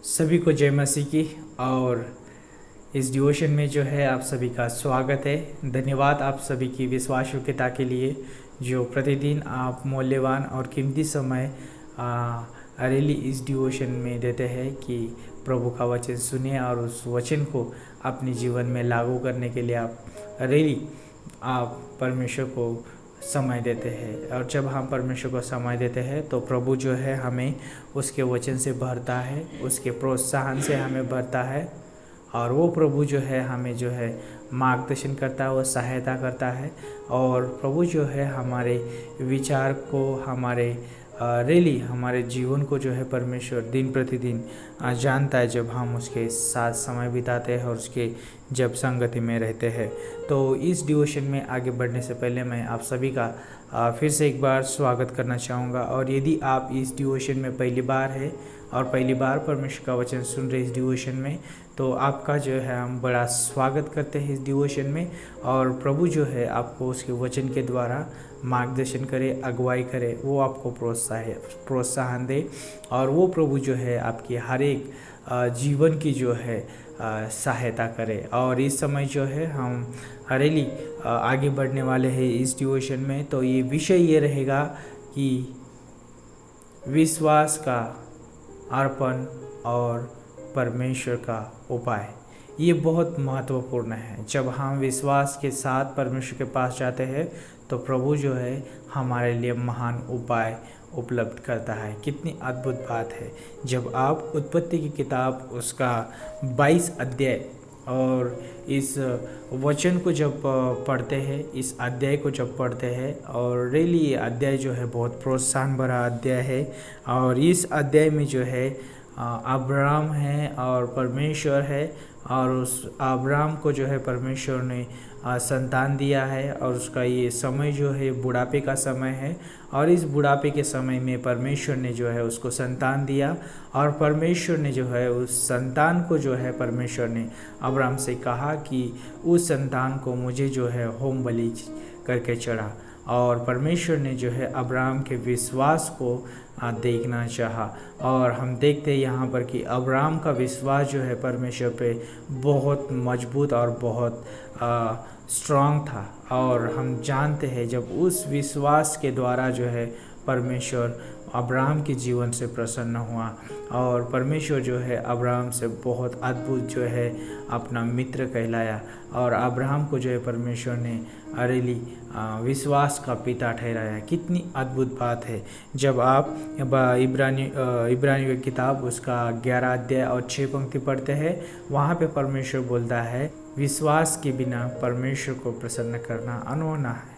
सभी को जय मसीह की। और इस डिवोशन में जो है आप सभी का स्वागत है। धन्यवाद आप सभी की विश्वास योग्यता के लिए जो प्रतिदिन आप मूल्यवान और कीमती समय रियली इस डिवोशन में देते हैं कि प्रभु का वचन सुनिए और उस वचन को अपने जीवन में लागू करने के लिए आप परमेश्वर को समय देते हैं। और जब हम परमेश्वर को समय देते हैं तो प्रभु जो है हमें उसके वचन से भरता है, उसके प्रोत्साहन से हमें भरता है। और वो प्रभु जो है हमें जो है मार्गदर्शन करता है, वो सहायता करता है। और प्रभु जो है हमारे विचार को, हमारे जीवन को जो है परमेश्वर दिन प्रतिदिन जानता है जब हम उसके साथ समय बिताते हैं और उसके जब संगति में रहते हैं। तो इस डिवोशन में आगे बढ़ने से पहले मैं आप सभी का फिर से एक बार स्वागत करना चाहूँगा। और यदि आप इस डिवोशन में पहली बार है और पहली बार परमेश्वर का वचन सुन रहे इस डिवोशन में, तो आपका जो है हम बड़ा स्वागत करते हैं इस डिवोशन में। और प्रभु जो है आपको उसके वचन के द्वारा मार्गदर्शन करे, अगुवाई करे, वो आपको प्रोत्साहन दे। और वो प्रभु जो है आपकी हर एक जीवन की जो है सहायता करे। और इस समय जो है हम रियली आगे बढ़ने वाले हैं इस डिवोशन में। तो ये विषय ये रहेगा कि विश्वास का अर्पण और परमेश्वर का उपाय। ये बहुत महत्वपूर्ण है। जब हम विश्वास के साथ परमेश्वर के पास जाते हैं तो प्रभु जो है हमारे लिए महान उपाय उपलब्ध करता है। कितनी अद्भुत बात है। जब आप उत्पत्ति की किताब उसका 22 अध्याय और इस वचन को जब पढ़ते हैं, इस अध्याय को जब पढ़ते हैं, और रियली ये अध्याय जो है बहुत प्रोत्साहन भरा अध्याय है। और इस अध्याय में जो है अब्राहम है और परमेश्वर है। और उस अब्राहम को जो है परमेश्वर ने संतान दिया है। और उसका ये समय जो है बुढ़ापे का समय है। और इस बुढ़ापे के समय में परमेश्वर ने जो है उसको संतान दिया। और परमेश्वर ने जो है उस संतान को जो है परमेश्वर ने अब्राहम से कहा कि उस संतान को मुझे जो है होम बलि करके चढ़ा। और परमेश्वर ने जो है अब्राहम के विश्वास को देखना चाहा। और हम देखते हैं यहाँ पर कि अब्राहम का विश्वास जो है परमेश्वर पे बहुत मजबूत और बहुत स्ट्रांग था। और हम जानते हैं जब उस विश्वास के द्वारा जो है परमेश्वर अब्राहम के जीवन से प्रसन्न हुआ। और परमेश्वर जो है अब्राहम से बहुत अद्भुत जो है अपना मित्र कहलाया। और अब्राहम को जो है परमेश्वर ने रियली विश्वास का पिता ठहराया। कितनी अद्भुत बात है। जब आप इब्रानियों की किताब उसका 11 अध्याय और 6 पंक्ति पढ़ते हैं, वहाँ पे परमेश्वर बोलता है विश्वास के बिना परमेश्वर को प्रसन्न करना अनहोना है।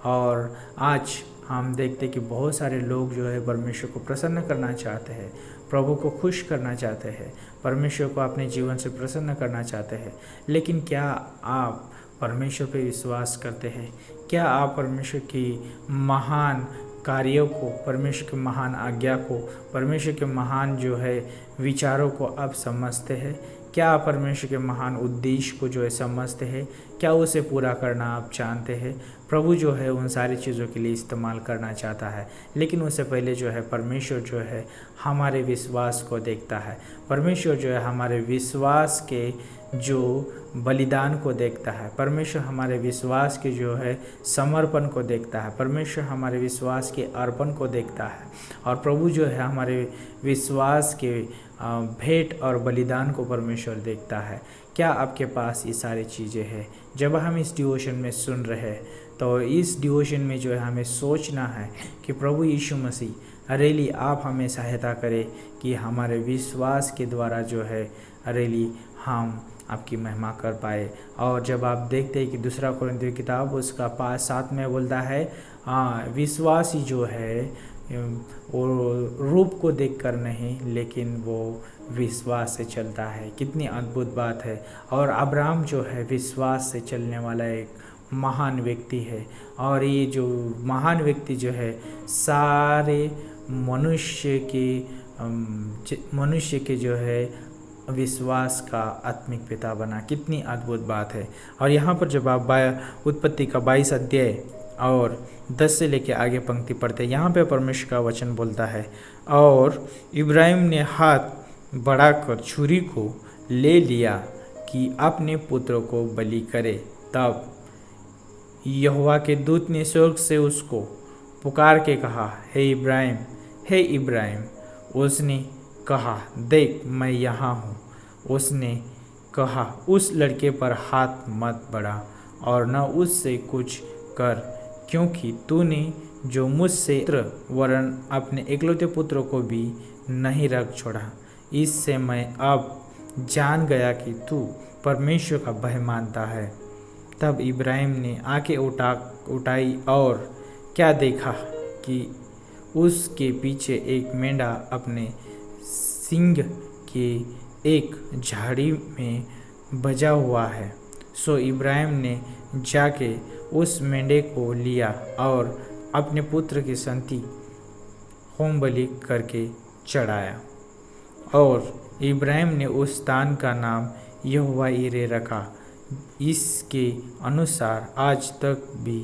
और आज हम देखते कि बहुत सारे लोग जो है परमेश्वर को प्रसन्न करना चाहते हैं, प्रभु को खुश करना चाहते हैं, परमेश्वर को अपने जीवन से प्रसन्न करना चाहते हैं। लेकिन क्या आप परमेश्वर पे विश्वास करते हैं? क्या आप परमेश्वर की महान कार्यों को, परमेश्वर की महान आज्ञा को, परमेश्वर के महान जो है विचारों को आप समझते हैं? क्या आप परमेश्वर के महान उद्देश्य को जो है समझते हैं? क्या उसे पूरा करना आप जानते हैं? प्रभु जो है उन सारी चीज़ों के लिए इस्तेमाल करना चाहता है। लेकिन उससे पहले जो है परमेश्वर जो है हमारे विश्वास को देखता है। परमेश्वर जो है हमारे विश्वास के जो बलिदान को देखता है। परमेश्वर हमारे विश्वास के जो है समर्पण को देखता है। परमेश्वर हमारे विश्वास के अर्पण को देखता है। और प्रभु जो है हमारे विश्वास के भेंट और बलिदान को परमेश्वर देखता है। क्या आपके पास ये सारी चीज़ें हैं? जब हम इस डिवोशन में सुन रहे हैं तो इस डिवोशन में जो है हमें सोचना है कि प्रभु यीशु मसीह रियली आप हमें सहायता करें कि हमारे विश्वास के द्वारा जो है रियली हम आपकी महिमा कर पाए। और जब आप देखते हैं कि 2 कुरिन्थियों की किताब उसका 5:7 में बोलता है विश्वासी जो है वो रूप को देखकर नहीं लेकिन वो विश्वास से चलता है। कितनी अद्भुत बात है। और अब्राहम जो है विश्वास से चलने वाला एक महान व्यक्ति है। और ये जो महान व्यक्ति जो है सारे मनुष्य के जो है विश्वास का आत्मिक पिता बना। कितनी अद्भुत बात है। और यहाँ पर जब आप उत्पत्ति का 22 अध्याय और 10 से लेके आगे पंक्ति पढ़ते हैं, यहाँ पे परमेश्वर का वचन बोलता है, और इब्राहिम ने हाथ बढ़ाकर छुरी को ले लिया कि अपने पुत्र को बलि करे। तब यहोवा के दूत ने स्वर्ग से उसको पुकार के कहा, हे इब्राहिम, हे इब्राहिम। उसने कहा, देख मैं यहाँ हूँ। उसने कहा, उस लड़के पर हाथ मत बढ़ा और न उससे कुछ कर, क्योंकि तूने जो मुझसे वरन अपने एकलौते पुत्र को भी नहीं रख छोड़ा। इससे मैं अब जान गया कि तू परमेश्वर का भय मानता है। तब इब्राहिम ने आंखें उठाई और क्या देखा कि उसके पीछे एक मेंढा अपने सींग के एक झाड़ी में बजा हुआ है। सो इब्राहिम ने जाके उस मेंढे को लिया और अपने पुत्र की संति होम बलि करके चढ़ाया। और इब्राहिम ने उस स्थान का नाम यहोवा यिरे रखा। इसके अनुसार आज तक भी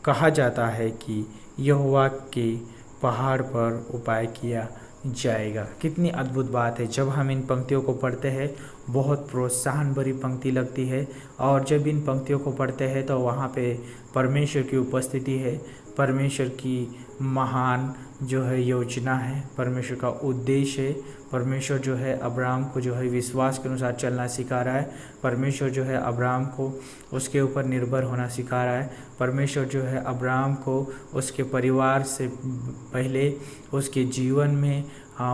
कहा जाता है कि यहोवा के पहाड़ पर उपाय किया जाएगा। कितनी अद्भुत बात है। जब हम इन पंक्तियों को पढ़ते हैं, बहुत प्रोत्साहन भरी पंक्ति लगती है। और जब इन पंक्तियों को पढ़ते हैं तो वहाँ पे परमेश्वर की उपस्थिति है, परमेश्वर की महान जो है योजना है, परमेश्वर का उद्देश्य है। परमेश्वर जो है अब्राहम को जो है विश्वास के अनुसार चलना सिखा रहा है। परमेश्वर जो है अब्राहम को उसके ऊपर निर्भर होना सिखा रहा है। परमेश्वर जो है अब्राहम को उसके परिवार से पहले उसके जीवन में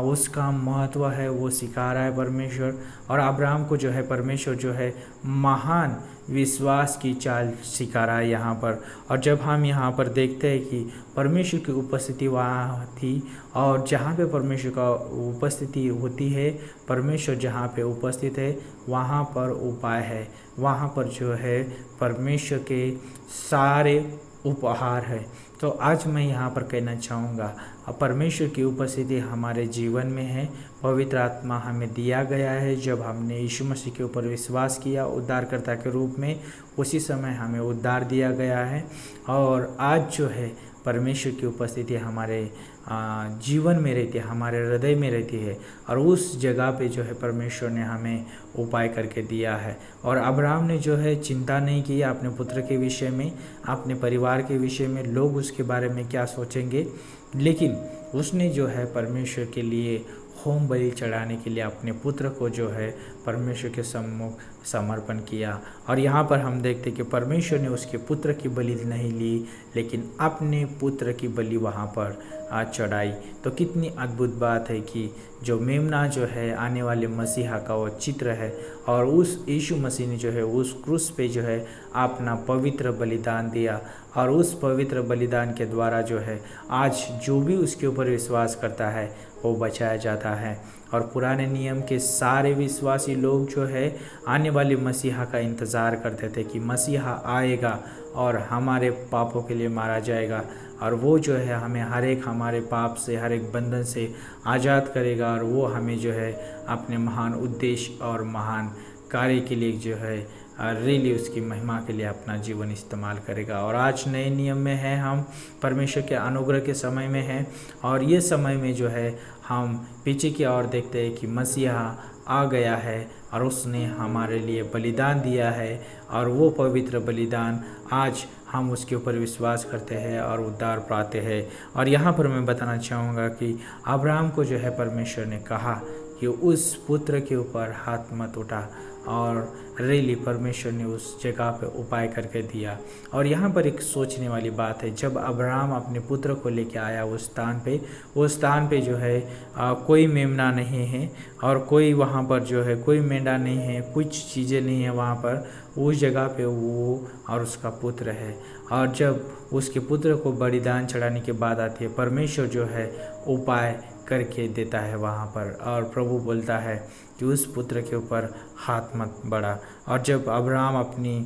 उसका महत्व है वो सिखा रहा है परमेश्वर। और अब्राहम को जो है परमेश्वर जो है महान विश्वास की चाल सिखा रहा है यहाँ पर। और जब हम यहाँ पर देखते हैं कि परमेश्वर की उपस्थिति वहाँ थी, और जहाँ पे परमेश्वर का उपस्थिति होती है, परमेश्वर जहाँ पे उपस्थित है वहाँ पर उपाय है, वहाँ पर जो है परमेश्वर के सारे उपहार है। तो आज मैं यहाँ पर कहना चाहूँगा, परमेश्वर की उपस्थिति हमारे जीवन में है। पवित्र आत्मा हमें दिया गया है। जब हमने यीशु मसीह के ऊपर विश्वास किया उद्धारकर्ता के रूप में, उसी समय हमें उद्धार दिया गया है। और आज जो है परमेश्वर की उपस्थिति हमारे जीवन में रहती है, हमारे हृदय में रहती है। और उस जगह पे जो है परमेश्वर ने हमें उपाय करके दिया है। और अब्राहम ने जो है चिंता नहीं की अपने पुत्र के विषय में, अपने परिवार के विषय में, लोग उसके बारे में क्या सोचेंगे, लेकिन उसने जो है परमेश्वर के लिए होम बलि चढ़ाने के लिए अपने पुत्र को जो है परमेश्वर के सम्मुख समर्पण किया। और यहाँ पर हम देखते कि परमेश्वर ने उसके पुत्र की बलि नहीं ली, लेकिन अपने पुत्र की बलि वहाँ पर चढ़ाई। तो कितनी अद्भुत बात है कि जो मेमना जो है आने वाले मसीहा का वो चित्र है। और उस यीशु मसीह ने जो है उस क्रूस पे जो है अपना पवित्र बलिदान दिया। और उस पवित्र बलिदान के द्वारा जो है आज जो भी उसके ऊपर विश्वास करता है वो बचाया जाता है। और पुराने नियम के सारे विश्वासी लोग जो है आने वाले मसीहा का इंतज़ार करते थे कि मसीहा आएगा और हमारे पापों के लिए मारा जाएगा, और वो जो है हमें हर एक हमारे पाप से, हर एक बंधन से आज़ाद करेगा। और वो हमें जो है अपने महान उद्देश्य और महान कार्य के लिए जो है रियली उसकी महिमा के लिए अपना जीवन इस्तेमाल करेगा। और आज नए नियम में है, हम परमेश्वर के अनुग्रह के समय में हैं। और ये समय में जो है हम पीछे की ओर देखते हैं कि मसीहा आ गया है और उसने हमारे लिए बलिदान दिया है। और वो पवित्र बलिदान आज हम उसके ऊपर विश्वास करते हैं और उद्धार पाते हैं। और यहाँ पर मैं बताना चाहूँगा कि अब्राहम को जो है परमेश्वर ने कहा कि उस पुत्र के ऊपर हाथ मत उठा, और रियली परमेश्वर ने उस जगह पे उपाय करके दिया। और यहाँ पर एक सोचने वाली बात है, जब अब्राहम अपने पुत्र को लेके आया उस स्थान पे जो है कोई मेमना नहीं है और कोई वहाँ पर जो है कोई मेंढा नहीं है, कुछ चीज़ें नहीं है वहाँ पर। उस जगह पे वो और उसका पुत्र है। और जब उसके पुत्र को बलिदान चढ़ाने की बात आती है, परमेश्वर जो है उपाय करके देता है वहाँ पर। और प्रभु बोलता है कि उस पुत्र के ऊपर हाथ मत बढ़ा। और जब अब्राहम अपनी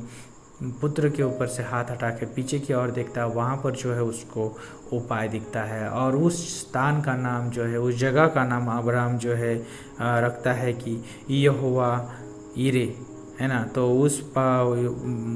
पुत्र के ऊपर से हाथ हटा के पीछे की ओर देखता है, वहाँ पर जो है उसको उपाय दिखता है। और उस स्थान का नाम जो है, उस जगह का नाम अब्राहम जो है रखता है कि यहोवा यिरे, है ना। तो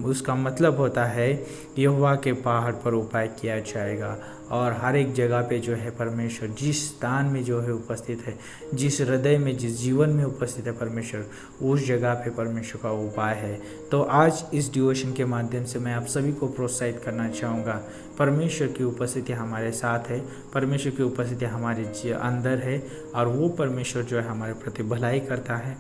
उसका मतलब होता है यहोवा के पहाड़ पर उपाय किया जाएगा। और हर एक जगह पे जो है परमेश्वर जिस स्थान में जो है उपस्थित है, जिस हृदय में, जिस जीवन में उपस्थित है परमेश्वर, उस जगह पे परमेश्वर का उपाय है। तो आज इस डिवोशन के माध्यम से मैं आप सभी को प्रोत्साहित करना चाहूँगा, परमेश्वर की उपस्थिति हमारे साथ है, परमेश्वर की उपस्थिति हमारे अंदर है, और वो परमेश्वर जो है हमारे प्रति भलाई करता है।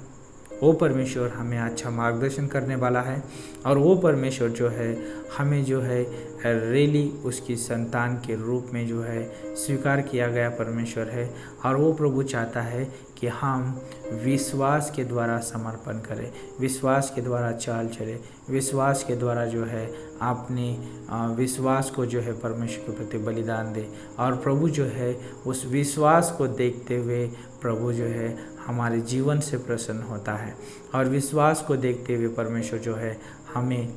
वो परमेश्वर हमें अच्छा मार्गदर्शन करने वाला है, और वो परमेश्वर जो है हमें जो है रेली उसकी संतान के रूप में जो है स्वीकार किया गया परमेश्वर है। और वो प्रभु चाहता है कि हम विश्वास के द्वारा समर्पण करें, विश्वास के द्वारा चाल चले, विश्वास के द्वारा जो है अपने विश्वास को जो है परमेश्वर के प्रति बलिदान दे। और प्रभु जो है उस विश्वास को देखते हुए प्रभु जो है हमारे जीवन से प्रसन्न होता है, और विश्वास को देखते हुए परमेश्वर जो है हमें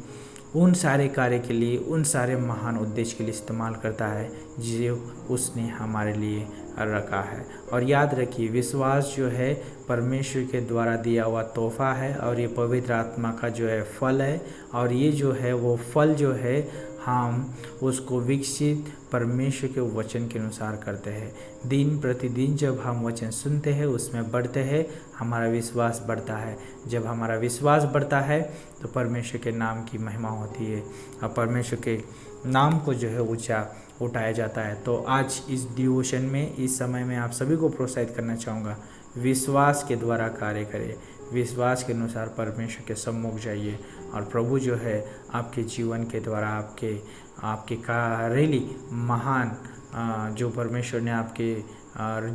उन सारे कार्य के लिए, उन सारे महान उद्देश्य के लिए इस्तेमाल करता है जो उसने हमारे लिए रखा है। और याद रखिए, विश्वास जो है परमेश्वर के द्वारा दिया हुआ तोहफा है, और ये पवित्र आत्मा का जो है फल है। और ये जो है वो फल जो है हम उसको विकसित परमेश्वर के वचन के अनुसार करते हैं। दिन प्रतिदिन जब हम वचन सुनते हैं, उसमें बढ़ते हैं, हमारा विश्वास बढ़ता है। जब हमारा विश्वास बढ़ता है तो परमेश्वर के नाम की महिमा होती है, और परमेश्वर के नाम को जो है ऊंचा उठाया जाता है। तो आज इस डिवोशन में, इस समय में आप सभी को प्रोत्साहित करना चाहूँगा, विश्वास के द्वारा कार्य करें, विश्वास के अनुसार परमेश्वर के सम्मुख जाइए, और प्रभु जो है आपके जीवन के द्वारा आपके कार्य महान जो परमेश्वर ने आपके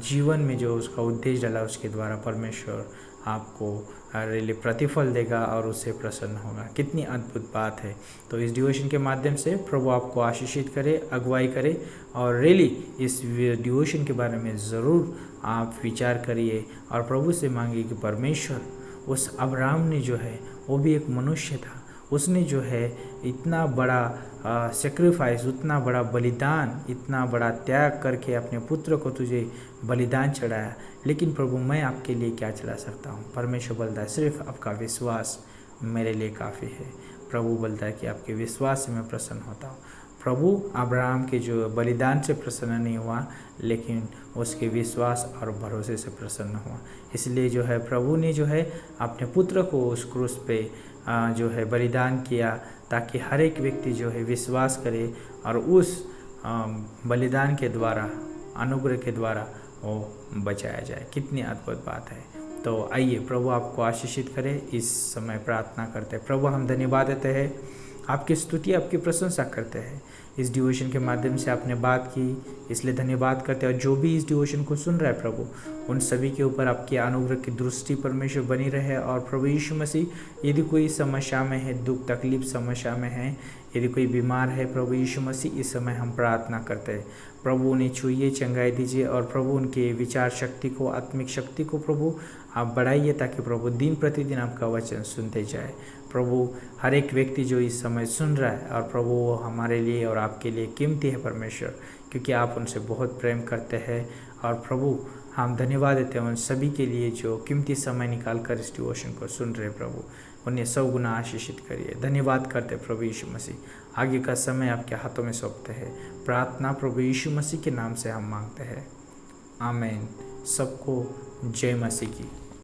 जीवन में जो उसका उद्देश्य डाला, उसके द्वारा परमेश्वर आपको रियली प्रतिफल देगा और उससे प्रसन्न होगा। कितनी अद्भुत बात है। तो इस डिवोशन के माध्यम से प्रभु आपको आशीषित करे, अगुवाई करे, और रियली इस डिवोशन के बारे में ज़रूर आप विचार करिए, और प्रभु से मांगिए कि परमेश्वर, उस अब्राहम ने जो है वो भी एक मनुष्य था, उसने जो है इतना बड़ा सेक्रीफाइस, उतना बड़ा बलिदान, इतना बड़ा त्याग करके अपने पुत्र को तुझे बलिदान चढ़ाया, लेकिन प्रभु मैं आपके लिए क्या चढ़ा सकता हूँ। परमेश्वर बोलता है सिर्फ आपका विश्वास मेरे लिए काफ़ी है। प्रभु बोलता है कि आपके विश्वास से मैं प्रसन्न होता हूँ। प्रभु अब्राहम के जो बलिदान से प्रसन्न नहीं हुआ, लेकिन उसके विश्वास और भरोसे से प्रसन्न हुआ। इसलिए जो है प्रभु ने जो है अपने पुत्र को उस क्रूस पे जो है बलिदान किया, ताकि हर एक व्यक्ति जो है विश्वास करे और उस बलिदान के द्वारा, अनुग्रह के द्वारा वो बचाया जाए। कितनी अद्भुत बात है। तो आइए प्रभु आपको आशीषित करे। इस समय प्रार्थना करते हैं। प्रभु हम धन्यवाद देते हैं, आपकी स्तुति, आपकी प्रशंसा करते हैं। इस डिवोशन के माध्यम से आपने बात की, इसलिए धन्यवाद करते हैं। और जो भी इस डिवोशन को सुन रहा है प्रभु, उन सभी के ऊपर आपकी अनुग्रह की दृष्टि परमेश्वर बनी रहे। और प्रभु यीशु मसीह, यदि कोई समस्या में है, दुख तकलीफ समस्या में है, यदि कोई बीमार है, प्रभु यीशु मसीह इस समय हम प्रार्थना करते हैं, प्रभु उन्हें छूइए, चंगाई दीजिए, और प्रभु उनके विचार शक्ति को, आत्मिक शक्ति को प्रभु आप बढ़ाइए, ताकि प्रभु दिन प्रतिदिन आपका वचन सुनते जाए। प्रभु हर एक व्यक्ति जो इस समय सुन रहा है, और प्रभु वो हमारे लिए और आपके लिए कीमती है परमेश्वर, क्योंकि आप उनसे बहुत प्रेम करते हैं। और प्रभु हम धन्यवाद देते हैं उन सभी के लिए जो कीमती समय निकाल कर इस डिवोशन को सुन रहे। प्रभु उन्हें 100 गुना आशीषित करिए। धन्यवाद करते प्रभु यीशु मसीह। आगे का समय आपके हाथों में सौंपते हैं। प्रार्थना प्रभु यीशु मसीह के नाम से हम मांगते हैं, आमीन। सबको जय मसीह की।